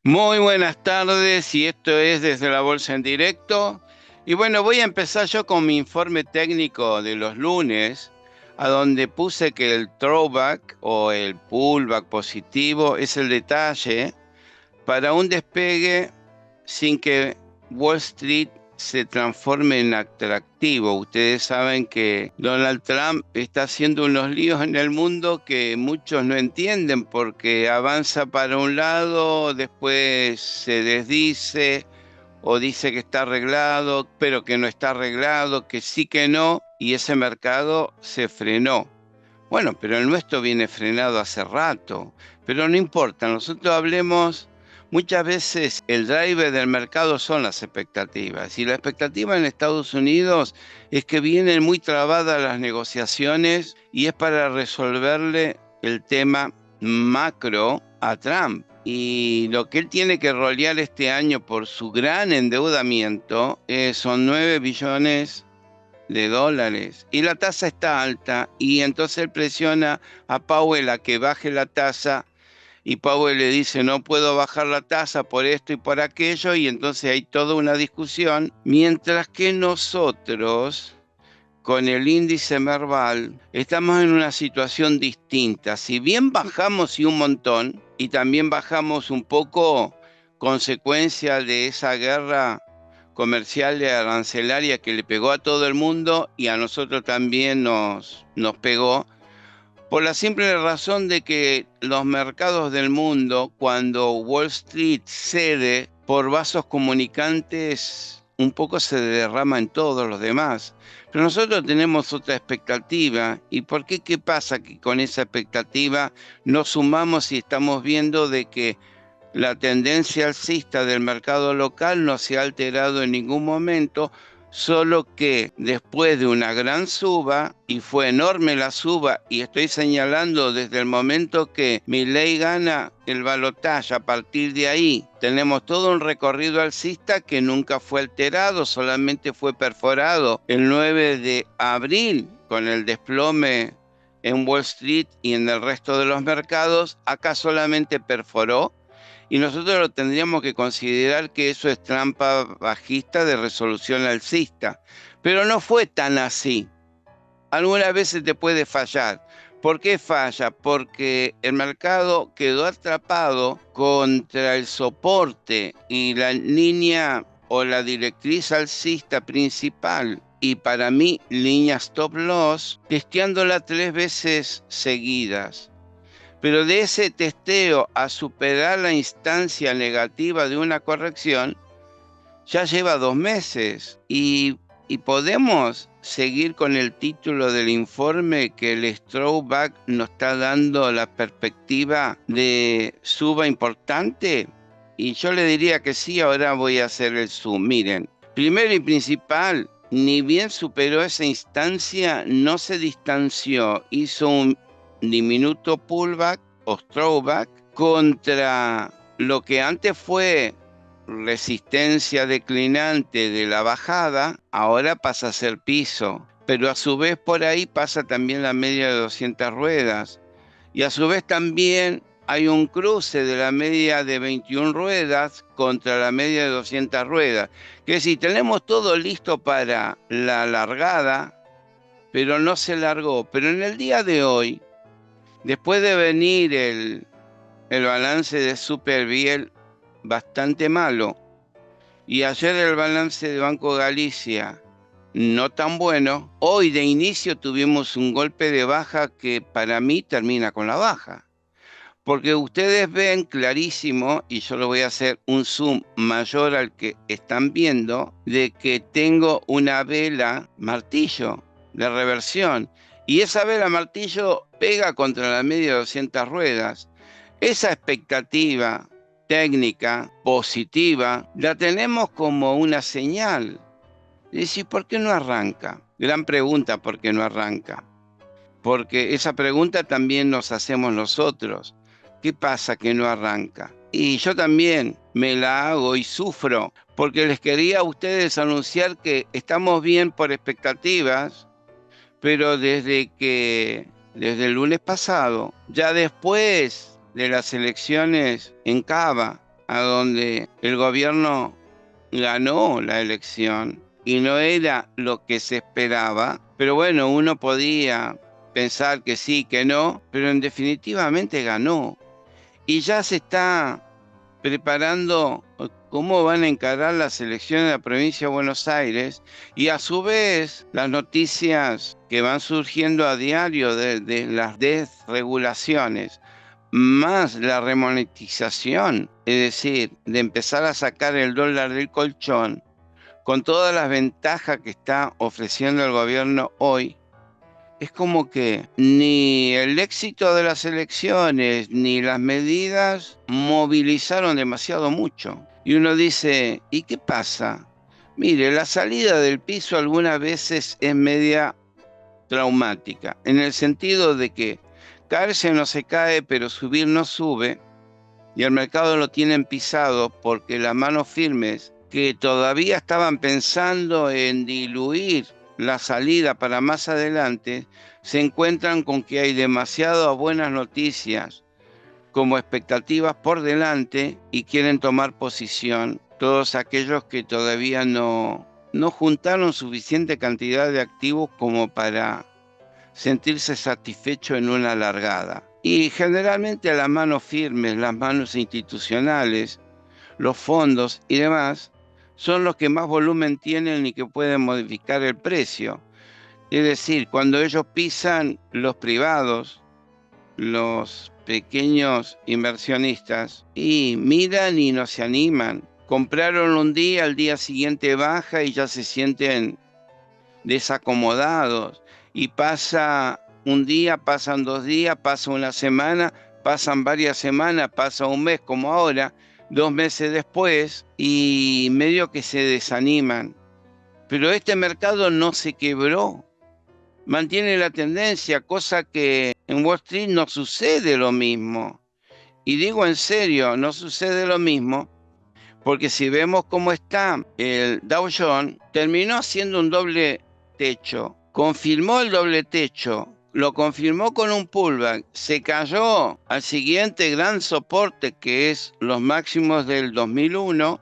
Muy buenas tardes y esto es desde la Bolsa en Directo. Y bueno, voy a empezar yo con mi informe técnico de los lunes, a donde puse que el throwback o el pullback positivo es el detalle para un despegue sin que Wall Street se transforme en atractivo. Ustedes saben que Donald Trump está haciendo unos líos en el mundo que muchos no entienden porque avanza para un lado, después se desdice o dice que está arreglado, pero que no está arreglado, que sí que no, y ese mercado se frenó. Bueno, pero el nuestro viene frenado hace rato, pero no importa, nosotros hablemos, muchas veces el driver del mercado son las expectativas, y la expectativa en Estados Unidos es que vienen muy trabadas las negociaciones y es para resolverle el tema macro a Trump. Y lo que él tiene que rolear este año por su gran endeudamiento son 9 billones de dólares y la tasa está alta y entonces él presiona a Powell a que baje la tasa y Powell le dice no puedo bajar la tasa por esto y por aquello y entonces hay toda una discusión mientras que nosotros con el índice Merval estamos en una situación distinta. Si bien bajamos y un montón y también bajamos un poco consecuencia de esa guerra comercial y arancelaria que le pegó a todo el mundo y a nosotros también nos pegó, por la simple razón de que los mercados del mundo, cuando Wall Street cede por vasos comunicantes, un poco se derrama en todos los demás. Pero nosotros tenemos otra expectativa. ¿Y por qué? ¿Qué pasa? Que con esa expectativa nos sumamos y estamos viendo de que la tendencia alcista del mercado local no se ha alterado en ningún momento, solo que después de una gran suba, y fue enorme la suba, y estoy señalando desde el momento que Milei gana el balotaje, a partir de ahí tenemos todo un recorrido alcista que nunca fue alterado, solamente fue perforado el 9 de abril con el desplome en Wall Street y en el resto de los mercados. Acá solamente perforó y nosotros lo tendríamos que considerar que eso es trampa bajista de resolución alcista. Pero no fue tan así. Algunas veces te puede fallar. ¿Por qué falla? Porque el mercado quedó atrapado contra el soporte y la línea o la directriz alcista principal. Y para mí, línea stop loss, testeándola 3 veces seguidas. Pero de ese testeo a superar la instancia negativa de una corrección, ya lleva 2 meses y podemos seguir con el título del informe que el Strawback nos está dando la perspectiva de suba importante. Y yo le diría que sí, ahora voy a hacer el zoom. Miren, primero y principal, ni bien superó esa instancia, no se distanció, hizo un diminuto pullback o throwback contra lo que antes fue resistencia declinante de la bajada, ahora pasa a ser piso, pero a su vez por ahí pasa también la media de 200 ruedas y a su vez también hay un cruce de la media de 21 ruedas contra la media de 200 ruedas, que si tenemos todo listo para la largada, pero no se largó, pero en el día de hoy, después de venir el balance de Superviel bastante malo, y ayer el balance de Banco Galicia no tan bueno, hoy de inicio tuvimos un golpe de baja que para mí termina con la baja. Porque ustedes ven clarísimo, y yo lo voy a hacer un zoom mayor al que están viendo, de que tengo una vela martillo de reversión. Y esa vela martillo pega contra la media de 200 ruedas. Esa expectativa técnica positiva la tenemos como una señal. Es decir, ¿por qué no arranca? Gran pregunta, ¿por qué no arranca? Porque esa pregunta también nos hacemos nosotros. ¿Qué pasa que no arranca? Y yo también me la hago y sufro, porque les quería a ustedes anunciar que estamos bien por expectativas, pero desde el lunes pasado, ya después de las elecciones en Cava, a donde el gobierno ganó la elección y no era lo que se esperaba, pero bueno, uno podía pensar que sí, que no, pero en definitivamente ganó. Y ya se está preparando cómo van a encarar las elecciones de la provincia de Buenos Aires y a su vez las noticias que van surgiendo a diario de las desregulaciones, más la remonetización, es decir, de empezar a sacar el dólar del colchón, con todas las ventajas que está ofreciendo el gobierno hoy, es como que ni el éxito de las elecciones ni las medidas movilizaron demasiado mucho. Y uno dice, ¿y qué pasa? Mire, la salida del piso algunas veces es media traumática, en el sentido de que caerse no se cae, pero subir no sube, y el mercado lo tienen pisado porque las manos firmes que todavía estaban pensando en diluir la salida para más adelante, se encuentran con que hay demasiadas buenas noticias como expectativas por delante y quieren tomar posición todos aquellos que todavía no juntaron suficiente cantidad de activos como para sentirse satisfecho en una largada. Y generalmente las manos firmes, las manos institucionales, los fondos y demás, son los que más volumen tienen y que pueden modificar el precio. Es decir, cuando ellos pisan, los privados, los pequeños inversionistas, y miran y no se animan. Compraron un día, al día siguiente baja y ya se sienten desacomodados. Y pasa un día, pasan 2 días, pasa una semana, pasan varias semanas, pasa un mes como ahora, 2 meses después, y medio que se desaniman. Pero este mercado no se quebró, mantiene la tendencia, cosa que en Wall Street no sucede lo mismo. Y digo en serio, no sucede lo mismo, porque si vemos cómo está el Dow Jones, terminó haciendo un doble techo, confirmó el doble techo, lo confirmó con un pullback, se cayó al siguiente gran soporte que es los máximos del 2001,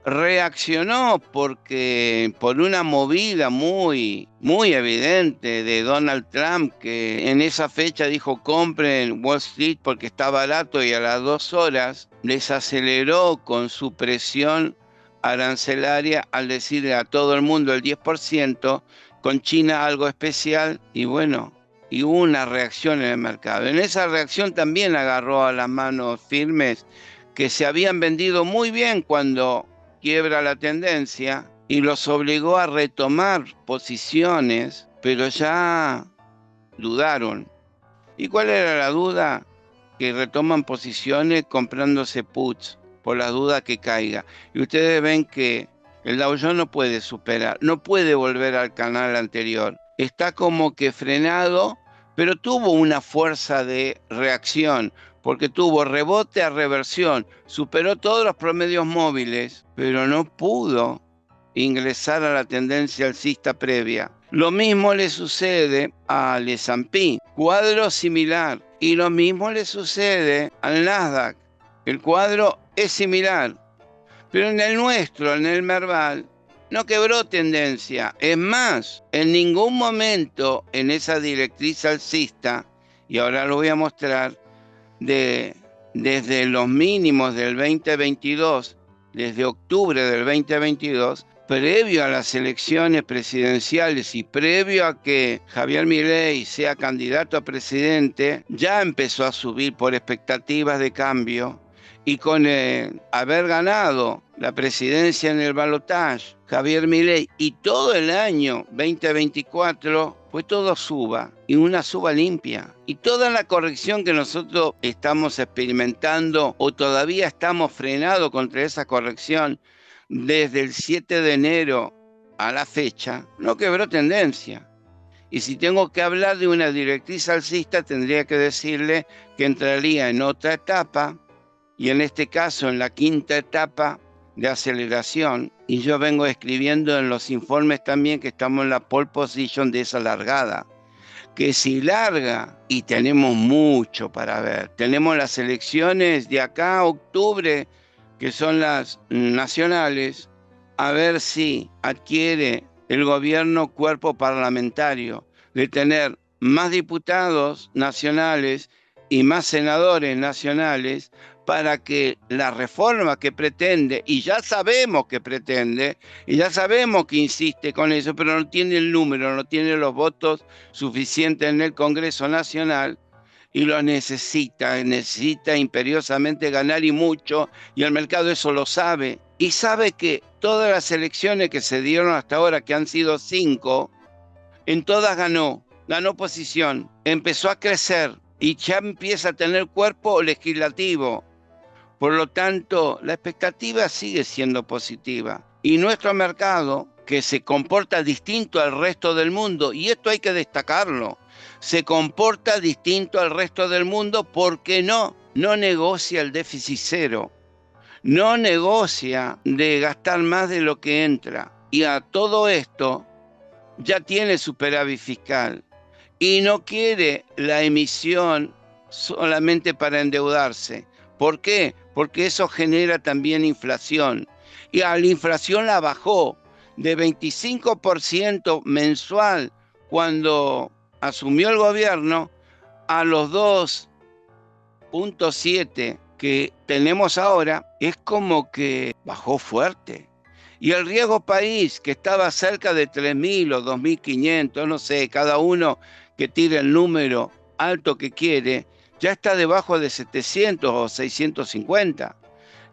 reaccionó porque por una movida muy evidente de Donald Trump, que en esa fecha dijo compren Wall Street porque está barato, y a las 2 horas desaceleró con su presión arancelaria al decirle a todo el mundo el 10%, con China algo especial, y bueno, y hubo una reacción en el mercado. En esa reacción también agarró a las manos firmes que se habían vendido muy bien cuando quiebra la tendencia, y los obligó a retomar posiciones, pero ya dudaron. ¿Y cuál era la duda? Que retoman posiciones comprándose puts por la duda que caiga. Y ustedes ven que el Dow Jones no puede superar, no puede volver al canal anterior. Está como que frenado, pero tuvo una fuerza de reacción, porque tuvo rebote a reversión, superó todos los promedios móviles, pero no pudo ingresar a la tendencia alcista previa. Lo mismo le sucede al S&P, cuadro similar, y lo mismo le sucede al Nasdaq. El cuadro es similar, pero en el nuestro, en el Merval, no quebró tendencia. Es más, en ningún momento en esa directriz alcista, y ahora lo voy a mostrar, desde los mínimos del 2022, desde octubre del 2022, previo a las elecciones presidenciales y previo a que Javier Milei sea candidato a presidente, ya empezó a subir por expectativas de cambio, y con haber ganado la presidencia en el balotaje, Javier Milei, y todo el año 2024 fue todo suba, y una suba limpia. Y toda la corrección que nosotros estamos experimentando, o todavía estamos frenados contra esa corrección, desde el 7 de enero a la fecha, no quebró tendencia. Y si tengo que hablar de una directriz alcista, tendría que decirle que entraría en otra etapa, y en este caso en la quinta etapa de aceleración, y yo vengo escribiendo en los informes también que estamos en la pole position de esa largada, que si larga, y tenemos mucho para ver, tenemos las elecciones de acá a octubre que son las nacionales, a ver si adquiere el gobierno cuerpo parlamentario, de tener más diputados nacionales y más senadores nacionales, para que la reforma que pretende, y ya sabemos que pretende, y ya sabemos que insiste con eso, pero no tiene el número, no tiene los votos suficientes en el Congreso Nacional, y lo necesita imperiosamente ganar y mucho, y el mercado eso lo sabe, y sabe que todas las elecciones que se dieron hasta ahora, que han sido 5, en todas ganó posición, empezó a crecer y ya empieza a tener cuerpo legislativo. Por lo tanto, la expectativa sigue siendo positiva. Y nuestro mercado, que se comporta distinto al resto del mundo, y esto hay que destacarlo, se comporta distinto al resto del mundo porque no negocia el déficit cero, no negocia de gastar más de lo que entra. Y a todo esto ya tiene superávit fiscal y no quiere la emisión solamente para endeudarse. ¿Por qué? Porque eso genera también inflación. Y a la inflación la bajó de 25% mensual cuando asumió el gobierno a los 2,7 que tenemos ahora. Es como que bajó fuerte. Y el riesgo país, que estaba cerca de 3.000 o 2.500, no sé, cada uno que tire el número alto que quiere, ya está debajo de 700 o 650.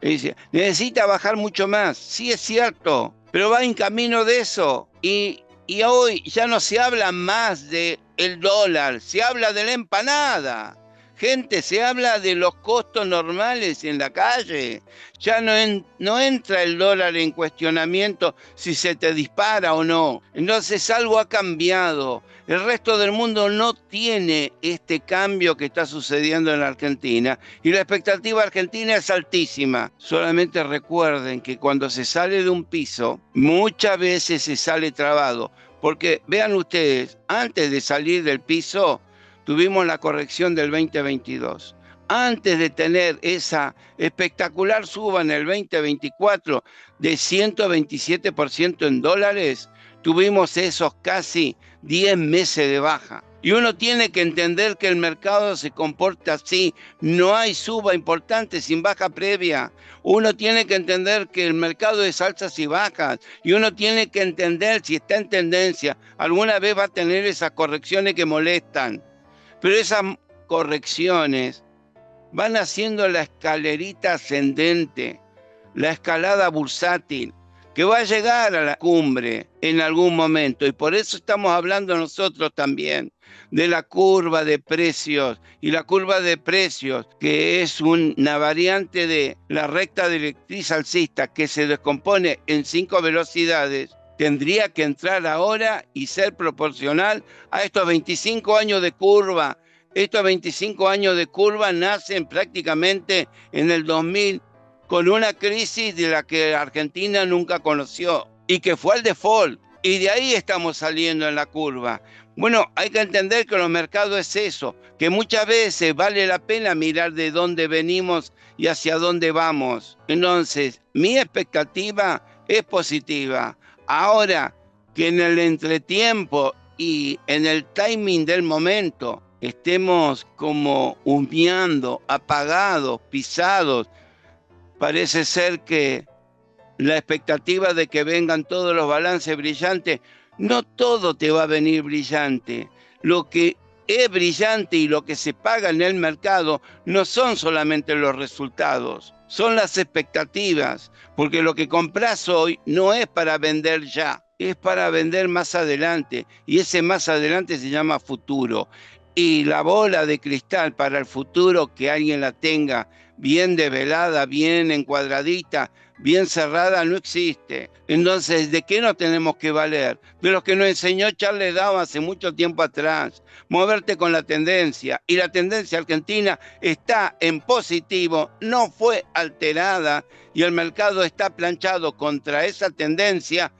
Y dice, necesita bajar mucho más. Sí, es cierto, pero va en camino de eso. Y hoy ya no se habla más del dólar, se habla de la empanada. Gente, se habla de los costos normales en la calle. Ya no entra el dólar en cuestionamiento si se te dispara o no. Entonces algo ha cambiado. El resto del mundo no tiene este cambio que está sucediendo en la Argentina. Y la expectativa argentina es altísima. Solamente recuerden que cuando se sale de un piso, muchas veces se sale trabado. Porque vean ustedes, antes de salir del piso, tuvimos la corrección del 2022. Antes de tener esa espectacular suba en el 2024 de 127% en dólares, tuvimos esos casi 10 meses de baja. Y uno tiene que entender que el mercado se comporta así. No hay suba importante sin baja previa. Uno tiene que entender que el mercado es alzas y bajas. Y uno tiene que entender si está en tendencia. Alguna vez va a tener esas correcciones que molestan. Pero esas correcciones van haciendo la escalerita ascendente, la escalada bursátil, que va a llegar a la cumbre en algún momento. Y por eso estamos hablando nosotros también de la curva de precios. Y la curva de precios, que es una variante de la recta directriz alcista que se descompone en 5 velocidades, tendría que entrar ahora y ser proporcional a estos 25 años de curva. Estos 25 años de curva nacen prácticamente en el 2000 con una crisis de la que Argentina nunca conoció y que fue el default. Y de ahí estamos saliendo en la curva. Bueno, hay que entender que los mercados es eso, que muchas veces vale la pena mirar de dónde venimos y hacia dónde vamos. Entonces, mi expectativa es positiva. Ahora que en el entretiempo y en el timing del momento estemos como humeando, apagados, pisados, parece ser que la expectativa de que vengan todos los balances brillantes, no todo te va a venir brillante. Lo que es brillante y lo que se paga en el mercado no son solamente los resultados, son las expectativas, porque lo que compras hoy no es para vender ya, es para vender más adelante, y ese más adelante se llama futuro. Y la bola de cristal para el futuro, que alguien la tenga bien develada, bien encuadradita, bien cerrada, no existe. Entonces, ¿de qué nos tenemos que valer? De los que nos enseñó Charles Dow hace mucho tiempo atrás, moverte con la tendencia. Y la tendencia argentina está en positivo, no fue alterada, y el mercado está planchado contra esa tendencia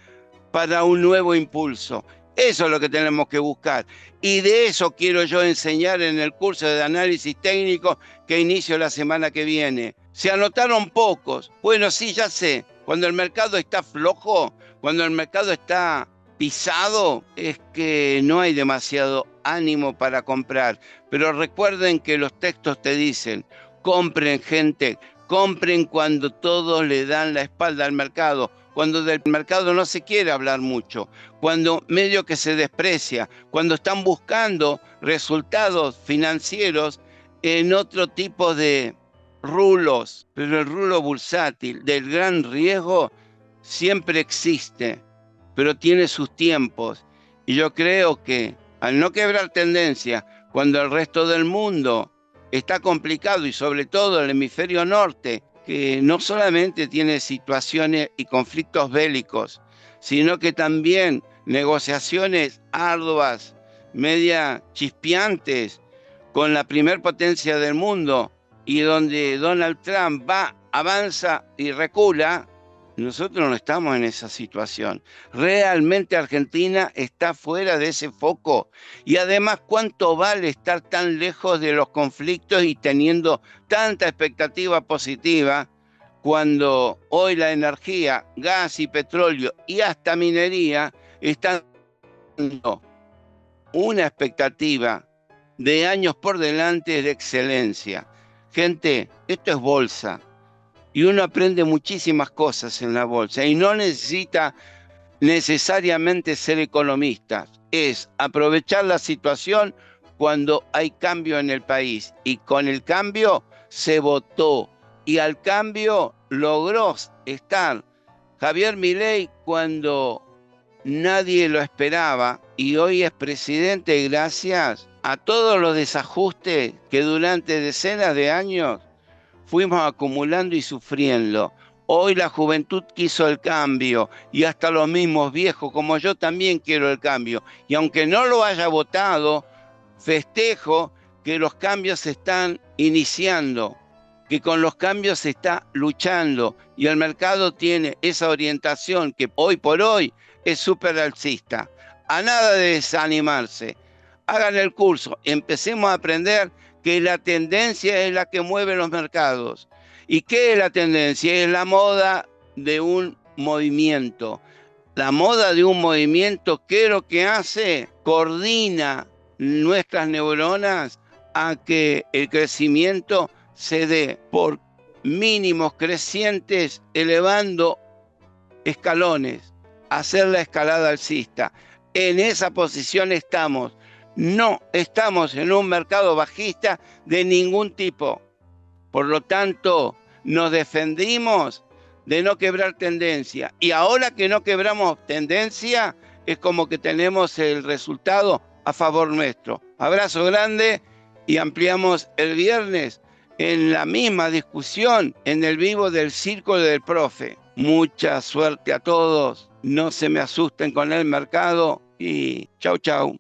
para un nuevo impulso. Eso es lo que tenemos que buscar. Y de eso quiero yo enseñar en el curso de análisis técnico que inicio la semana que viene. Se anotaron pocos. Bueno, sí, ya sé. Cuando el mercado está flojo, cuando el mercado está pisado, es que no hay demasiado ánimo para comprar. Pero recuerden que los textos te dicen, compren gente, compren cuando todos le dan la espalda al mercado, cuando del mercado no se quiere hablar mucho, cuando medio que se desprecia, cuando están buscando resultados financieros en otro tipo de rulos, pero el rulo bursátil del gran riesgo siempre existe, pero tiene sus tiempos. Y yo creo que al no quebrar tendencia, cuando el resto del mundo está complicado y sobre todo el hemisferio norte, que no solamente tiene situaciones y conflictos bélicos, sino que también negociaciones arduas, media chispeantes con la primer potencia del mundo y donde Donald Trump va, avanza y recula. Nosotros no estamos en esa situación. Realmente Argentina está fuera de ese foco. Y además, ¿cuánto vale estar tan lejos de los conflictos y teniendo tanta expectativa positiva cuando hoy la energía, gas y petróleo y hasta minería están dando una expectativa de años por delante de excelencia? Gente, esto es bolsa. Y uno aprende muchísimas cosas en la bolsa y no necesita necesariamente ser economista. Es aprovechar la situación cuando hay cambio en el país. Y con el cambio se votó. Y al cambio logró estar Javier Milei cuando nadie lo esperaba. Y hoy es presidente gracias a todos los desajustes que durante decenas de años fuimos acumulando y sufriendo. Hoy la juventud quiso el cambio y hasta los mismos viejos, como yo también quiero el cambio. Y aunque no lo haya votado, festejo que los cambios se están iniciando, que con los cambios se está luchando y el mercado tiene esa orientación que hoy por hoy es súper alcista. A nada de desanimarse. Hagan el curso, empecemos a aprender que la tendencia es la que mueve los mercados. ¿Y qué es la tendencia? Es la moda de un movimiento. La moda de un movimiento, ¿qué es lo que hace? Coordina nuestras neuronas a que el crecimiento se dé por mínimos crecientes, elevando escalones, hacer la escalada alcista. En esa posición estamos. No estamos en un mercado bajista de ningún tipo. Por lo tanto, nos defendimos de no quebrar tendencia. Y ahora que no quebramos tendencia, es como que tenemos el resultado a favor nuestro. Abrazo grande y ampliamos el viernes en la misma discusión en el vivo del Círculo del Profe. Mucha suerte a todos. No se me asusten con el mercado y chau, chau.